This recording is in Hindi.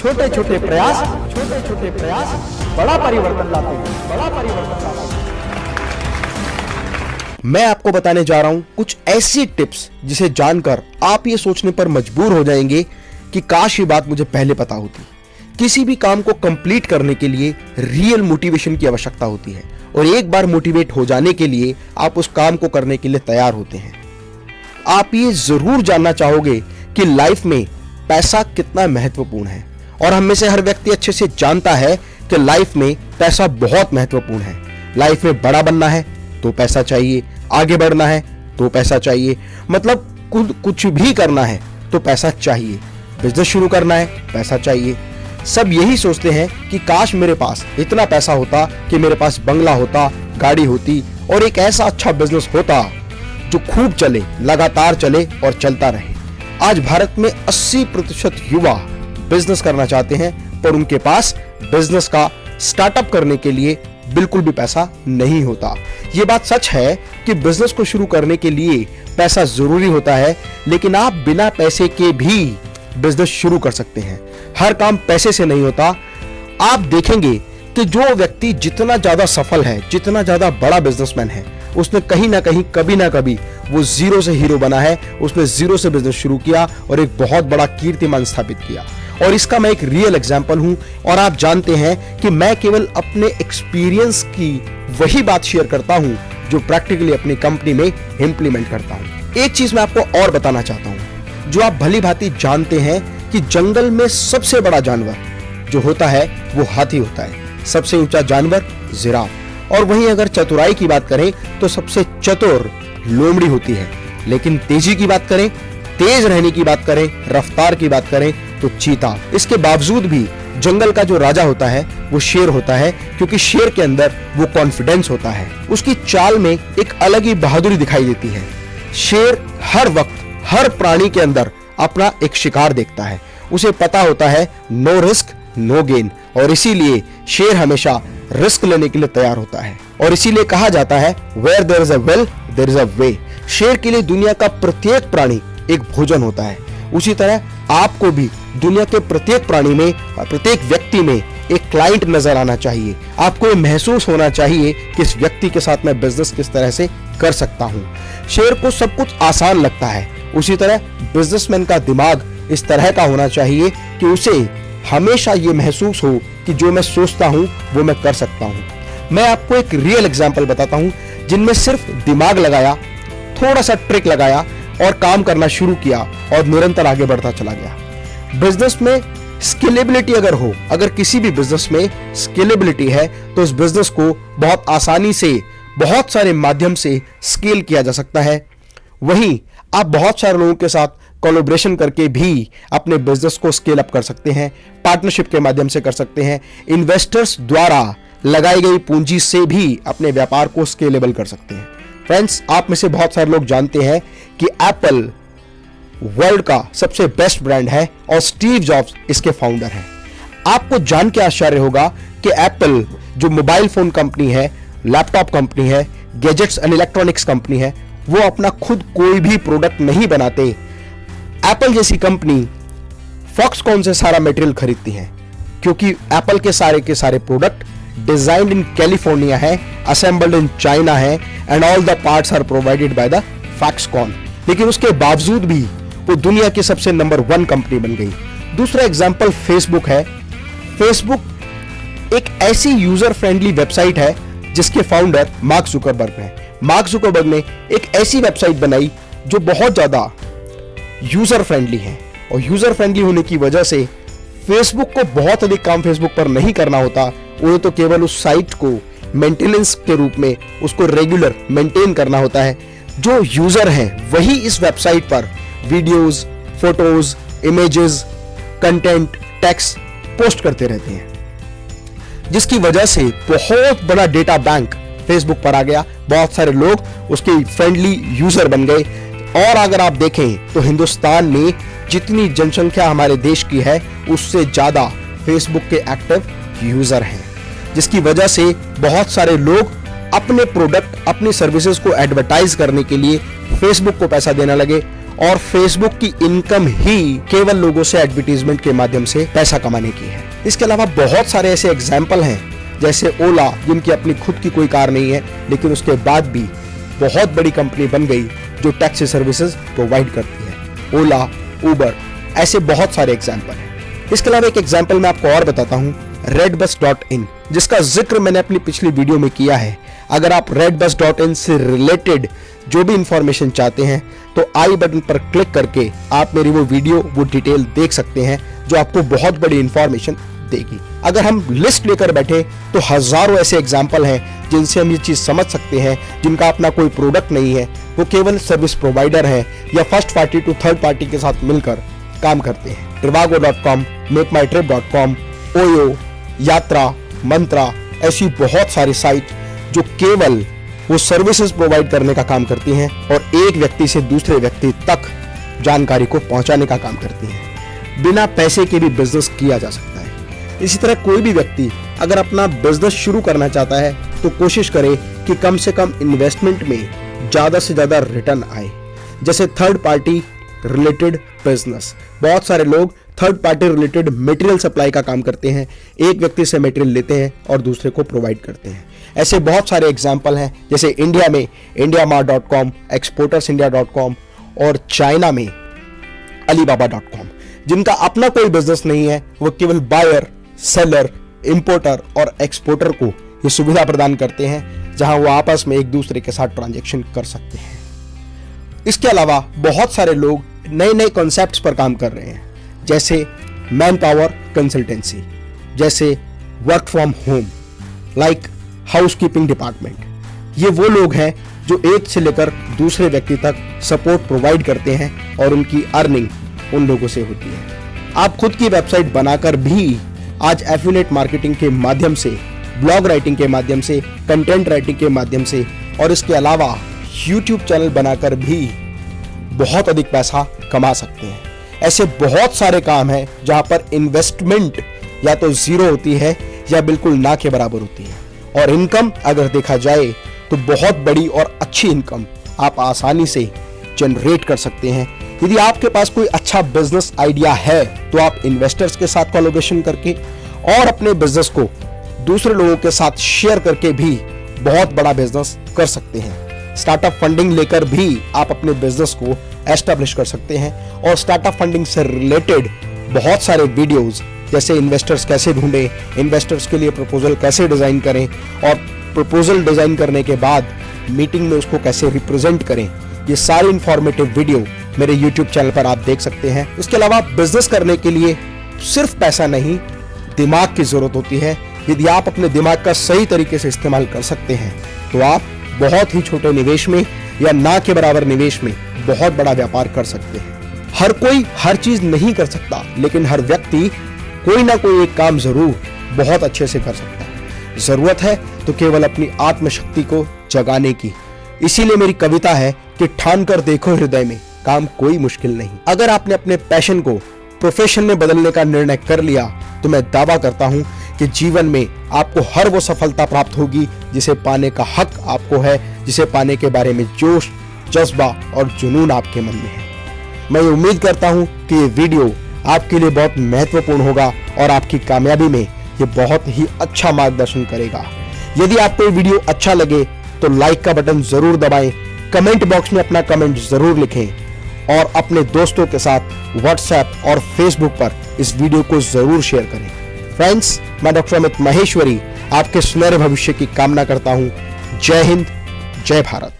छोटे छोटे प्रयास बड़ा परिवर्तन लाते हैं। मैं आपको बताने जा रहा हूं कुछ ऐसी टिप्स जिसे जानकर आप ये सोचने पर मजबूर हो जाएंगे कि काश ये बात मुझे पहले पता होती। किसी भी काम को कंप्लीट करने के लिए रियल मोटिवेशन की आवश्यकता होती है और एक बार मोटिवेट हो जाने के लिए आप उस काम को करने के लिए तैयार होते हैं। आप ये जरूर जानना चाहोगे कि लाइफ में पैसा कितना महत्वपूर्ण है और हम में से हर व्यक्ति अच्छे से जानता है कि लाइफ में पैसा बहुत महत्वपूर्ण है। लाइफ में बड़ा बनना है तो पैसा चाहिए, आगे बढ़ना है तो पैसा चाहिए, मतलब कुछ भी करना है तो पैसा चाहिए, बिजनेस शुरू करना है पैसा चाहिए। सब यही सोचते हैं कि काश मेरे पास इतना पैसा होता कि मेरे पास बंगला होता, गाड़ी होती और एक ऐसा अच्छा बिजनेस होता जो खूब चले, लगातार चले और चलता रहे। आज भारत में 80% युवा बिजनेस करना चाहते हैं पर उनके पास बिजनेस का स्टार्टअप करने के लिए बिल्कुल भी पैसा नहीं होता। ये बात सच है कि बिजनेस को शुरू करने के लिए पैसा जरूरी होता है, लेकिन आप बिना पैसे के भी बिजनेस शुरू कर सकते हैं। हर काम पैसे से नहीं होता। आप देखेंगे कि जो व्यक्ति जितना ज्यादा सफल है, जितना ज्यादा बड़ा बिजनेसमैन है, उसने कहीं ना कहीं कभी ना कभी वो जीरो से हीरो बना है। उसने जीरो से बिजनेस शुरू किया और एक बहुत बड़ा कीर्तिमान स्थापित किया। और इसका मैं एक रियल एग्जांपल हूं और आप जानते हैं कि मैं केवल अपने एक्सपीरियंस की वही बात शेयर करता हूं जो प्रैक्टिकली अपनी कंपनी में इंप्लीमेंट करता हूं। एक चीज मैं आपको और बताना चाहता हूं जो आप भली भांति जानते हैं कि जंगल में सबसे बड़ा जानवर जो होता है वो हाथी होता है, सबसे ऊंचा जानवर जिराफ। और वहीं अगर चतुराई की बात करें तो सबसे चतुर लोमड़ी होती है, लेकिन तेजी की बात करें, तेज रहने की बात करें, रफ्तार की बात करें तो चीता। इसके बावजूद भी जंगल का जो राजा होता है वो शेर होता है, क्योंकि शेर के अंदर वो कॉन्फिडेंस होता है। उसकी चाल में एक अलग ही बहादुरी दिखाई देती है। शेर हर वक्त हर प्राणी के अंदर अपना एक शिकार देखता है। उसे पता होता है नो रिस्क नो गेन, और इसीलिए शेर हमेशा रिस्क लेने के लिए तैयार होता है। और इसीलिए कहा जाता है where there is a will there is a way. शेर के लिए दुनिया का प्रत्येक प्राणी एक भोजन होता है। उसी तरह आपको भी दुनिया के प्रत्येक प्राणी में, प्रत्येक व्यक्ति में एक क्लाइंट नजर आना चाहिए। आपको ये महसूस होना चाहिए कि इस व्यक्ति के साथ मैं बिजनेस किस तरह से कर सकता हूं। शेर को सब कुछ आसान लगता है, उसी तरह बिजनेसमैन का दिमाग इस तरह का होना चाहिए कि उसे हमेशा ये महसूस हो कि जो मैं सोचता हूं वो मैं कर सकता हूं। मैं आपको एक रियल एग्जांपल बताता हूं जिनमें सिर्फ दिमाग लगाया, थोड़ा सा ट्रिक लगाया और काम करना शुरू किया और निरंतर आगे बढ़ता चला गया। बिजनेस में स्केलेबिलिटी अगर किसी भी बिजनेस में स्केलेबिलिटी है तो उस बिजनेस को बहुत आसानी से बहुत सारे माध्यम से स्केल किया जा सकता है। वहीं आप बहुत सारे लोगों के साथ कोलैबोरेशन करके भी अपने बिजनेस को स्केल अप कर सकते हैं, पार्टनरशिप के माध्यम से कर सकते हैं, इन्वेस्टर्स द्वारा लगाई गई पूंजी से भी अपने व्यापार को स्केलेबल कर सकते हैं। फ्रेंड्स, आप में से बहुत सारे लोग जानते हैं कि एप्पल वर्ल्ड का सबसे बेस्ट ब्रांड है और स्टीव जॉब्स इसके फाउंडर हैं। आपको जान के आश्चर्य होगा कि एप्पल जो मोबाइल फोन कंपनी है, लैपटॉप कंपनी है, गैजेट्स एंड इलेक्ट्रॉनिक्स कंपनी है, वो अपना खुद कोई भी प्रोडक्ट नहीं बनाते। एप्पल जैसी कंपनी फॉक्सकॉन से सारा मटेरियल खरीदती है, क्योंकि एप्पल के सारे प्रोडक्ट डिजाइन्ड इन कैलिफोर्निया है, असेंबल्ड इन चाइना है and all the parts are provided by the Foxconn. लेकिन उसके बावजूद भी वो दुनिया की सबसे नंबर 1 कंपनी बन गई। दूसरा एग्जांपल फेसबुक है। फेसबुक एक ऐसी यूजर फ्रेंडली वेबसाइट है जिसके फाउंडर मार्क जुकरबर्ग हैं। मार्क जुकरबर्ग ने एक ऐसी वेबसाइट बनाई जो बहुत ज्यादा यूजर फ्रेंडली है, और यूजर फ्रेंडली होने की वजह से फेसबुक को बहुत अधिक काम फेसबुक पर नहीं करना होता। उन्हें तो केवल उस साइट को मेंटेनेंस के रूप में उसको रेगुलर मेंटेन करना होता है। जो यूजर हैं वही इस वेबसाइट पर videos, photos, images, content, text post करते रहते हैं, जिसकी वजह से बहुत बड़ा डेटा बैंक फेसबुक पर आ गया। बहुत सारे लोग उसके फ्रेंडली यूजर बन गए। और अगर आप देखें तो हिंदुस्तान में जितनी जनसंख्या हमारे देश की है उससे ज्यादा फेसबुक के एक्टिव यूजर हैं, जिसकी वजह से बहुत सारे लोग अपने प्रोडक्ट, अपनी सर्विसेज को एडवर्टाइज करने के लिए फेसबुक को पैसा देने लगे। और फेसबुक की इनकम ही केवल लोगों से एडवर्टीजमेंट के माध्यम से पैसा कमाने की है। इसके अलावा बहुत सारे ऐसे एग्जाम्पल हैं, जैसे ओला, जिनकी अपनी खुद की कोई कार नहीं है लेकिन उसके बाद भी बहुत बड़ी कंपनी बन गई जो टैक्सी सर्विसेज प्रोवाइड करती है। ओला, उबर, ऐसे बहुत सारे एग्जाम्पल हैं। इसके अलावा एक एग्जाम्पल मैं आपको और बताता हूँ, redbus.in, जिसका जिक्र मैंने अपनी पिछली वीडियो में किया है। अगर आप redbus.in से रिलेटेड जो भी इंफॉर्मेशन चाहते हैं तो आई बटन पर क्लिक करके आप मेरी वो वीडियो, वो डिटेल देख सकते हैं जो आपको बहुत बड़ी इंफॉर्मेशन देगी। अगर हम लिस्ट लेकर बैठे तो हजारों ऐसे एग्जाम्पल हैं जिनसे हम ये चीज समझ सकते हैं, जिनका अपना कोई प्रोडक्ट नहीं है, वो केवल सर्विस प्रोवाइडर है या first party to third party के साथ मिलकर काम करते हैं। trivago.com, मेकमाईट्रिप.com, ओयो, यात्रा, मंत्रा, ऐसी बहुत सारी साइट जो केवल वो सर्विसेज प्रोवाइड करने का काम करती हैं और एक व्यक्ति से दूसरे व्यक्ति तक जानकारी को पहुंचाने का काम करती हैं। बिना पैसे के भी बिजनेस किया जा सकता है। इसी तरह कोई भी व्यक्ति अगर अपना बिजनेस शुरू करना चाहता है तो कोशिश करे कि कम से कम इन्वेस्टमेंट में ज्यादा से ज्यादा रिटर्न आए। जैसे थर्ड पार्टी रिलेटेड बिजनेस, बहुत सारे लोग third party related material supply का काम करते हैं, एक व्यक्ति से मटेरियल लेते हैं और दूसरे को प्रोवाइड करते हैं। ऐसे बहुत सारे एग्जाम्पल हैं, जैसे इंडिया में indiamart.com, exportersindia.com और चाइना में alibaba.com, जिनका अपना कोई बिजनेस नहीं है, वो केवल बायर, सेलर, इंपोर्टर और एक्सपोर्टर को ये सुविधा प्रदान करते हैं जहां वो आपस में एक दूसरे के साथ ट्रांजैक्शन कर सकते हैं। इसके अलावा बहुत सारे लोग नए नए कॉन्सेप्ट्स पर काम कर रहे हैं, जैसे मैन पावर कंसल्टेंसी, जैसे work from home, like housekeeping department. ये वो लोग हैं जो एक से लेकर दूसरे व्यक्ति तक सपोर्ट प्रोवाइड करते हैं और उनकी अर्निंग उन लोगों से होती है। आप खुद की वेबसाइट बनाकर भी आज एफिलिएट मार्केटिंग के माध्यम से, ब्लॉग राइटिंग के माध्यम से, कंटेंट राइटिंग के माध्यम से और इसके अलावा यूट्यूब चैनल बनाकर भी बहुत अधिक पैसा कमा सकते हैं। ऐसे बहुत सारे काम हैं जहां पर इन्वेस्टमेंट या तो जीरो होती है या बिल्कुल ना के बराबर होती है, और इनकम अगर देखा जाए तो बहुत बड़ी और अच्छी इनकम आप आसानी से जनरेट कर सकते हैं। यदि आपके पास कोई अच्छा बिजनेस आइडिया है तो आप इन्वेस्टर्स के साथ कोलैबोरेशन करके और अपने बिजनेस को दूसरे लोगों के साथ शेयर करके भी बहुत बड़ा बिजनेस कर सकते हैं। स्टार्टअप फंडिंग लेकर भी आप अपने बिजनेस को एस्टैब्लिश कर सकते हैं, और स्टार्टअप फंडिंग से रिलेटेड बहुत सारे वीडियोस, जैसे इन्वेस्टर्स कैसे ढूंढें, इन्वेस्टर्स के लिए प्रपोजल कैसे डिजाइन करें और प्रपोजल डिजाइन करने के बाद मीटिंग में उसको कैसे रिप्रेजेंट करें, ये सारी इंफॉर्मेटिव वीडियो मेरे YouTube चैनल पर आप देख सकते हैं। इसके अलावा बिजनेस करने के लिए सिर्फ पैसा नहीं, दिमाग की जरूरत होती है। यदि आप अपने दिमाग का सही तरीके से इस्तेमाल कर सकते हैं तो आप बहुत ही छोटे निवेश में या ना के बराबर निवेश में बहुत बड़ा व्यापार कर सकते हैं। हर कोई हर चीज नहीं कर सकता, लेकिन हर व्यक्ति कोई ना कोई एक काम जरूर बहुत अच्छे से कर सकता है। जरूरत है तो केवल अपनी आत्मशक्ति को जगाने की। इसीलिए मेरी कविता है कि ठान कर देखो हृदय में, काम कोई मुश्किल नहीं। अगर आपने अपने पैशन को प्रोफेशन में बदलने का निर्णय कर लिया तो मैं दावा करता हूं कि जीवन में आपको हर वो सफलता प्राप्त होगी जिसे पाने का हक आपको है, जिसे पाने के बारे में जोश, जज्बा और जुनून आपके मन में है। मैं ये उम्मीद करता हूं कि ये वीडियो आपके लिए बहुत महत्वपूर्ण होगा और आपकी कामयाबी में ये बहुत ही अच्छा मार्गदर्शन करेगा। यदि आपको ये वीडियो अच्छा लगे तो लाइक का बटन जरूर दबाएं, कमेंट बॉक्स में अपना कमेंट जरूर लिखें और अपने दोस्तों के साथ व्हाट्सएप और फेसबुक पर इस वीडियो को जरूर शेयर करें। फ्रेंड्स, मैं डॉक्टर अमित महेश्वरी आपके सुनहरे भविष्य की कामना करता हूं। जय हिंद, जय भारत।